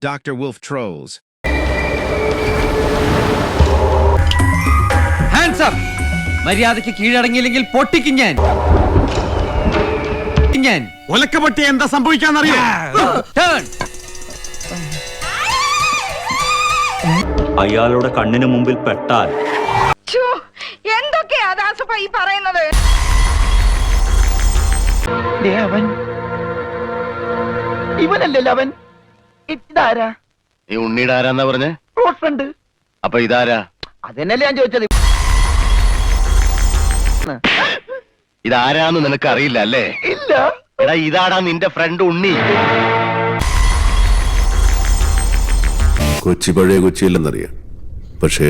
Dr. Wolf Trolls. Hands up! മര്യാദയ്ക്ക് കീഴടങ്ങിയില്ലെങ്കിൽ പൊട്ടിക്കും ഞാൻ. ഒലക്കപൊട്ടി എന്താ സംഭവിക്കാന്നറിയോ? അയാളുടെ കണ്ണിന് മുമ്പിൽ പെട്ടാൽ എന്തൊക്കെയാ ദാസപ്പ ഈ പറയുന്നത്? ഇവനല്ലല്ലോ അവൻ. ഇതാരാ? നീ ഉണ്ണിയുടെ ആരാന്നാ പറഞ്ഞേ? Close friend. അപ്പൊ ഇതാരാ? അതന്നല്ലേ ഞാൻ ചോദിച്ചത്. ഇതാരാന്ന് നിനക്ക് അറിയില്ല അല്ലേ? ഇല്ല. എടാ ഇതാടാ നിന്റെ ഫ്രണ്ട് ഉണ്ണി. കൊച്ചി പഴയ കൊച്ചിയില്ലെന്നറിയാം, പക്ഷേ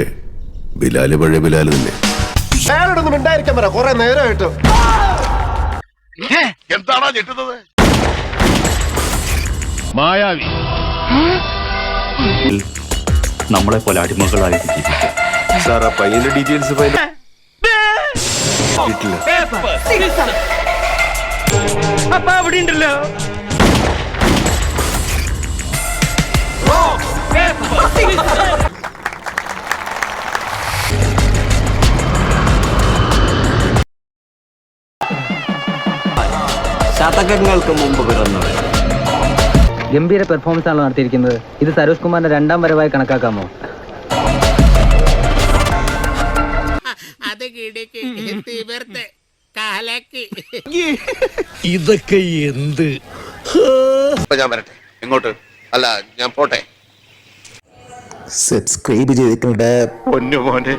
ബിലാല് പഴയ ബിലാല് തന്നെ. ഉണ്ടായിരിക്കാൻ പറ, കുറെ നേരമായിട്ട്. എന്താണോ ഞെട്ടുന്നത്? മായാവി നമ്മളെ പോലെ അടിമകളായി ജീവിക്കാം. സാർ ആ പയ്യന്റെ ഡീറ്റെയിൽസ് അപ്പൊ അവിടെ ഉണ്ടല്ലോ. ശതകങ്ങൾക്ക് മുമ്പ് പിറന്നവർ. ഗംഭീര പെർഫോമൻസ് ആണല്ലോ നടത്തിയിരിക്കുന്നത്. ഇത് സരോജ് കുമാറിന്റെ രണ്ടാം വരവായി കണക്കാക്കാമോ? ഇതൊക്കെ എന്ത്? ഞാൻ വരട്ടെ. എങ്ങോട്ട്? അല്ല ഞാൻ പോട്ടെ. സബ്സ്ക്രൈബ് ചെയ്തിട്ടുണ്ട് പൊന്നു മോനെ.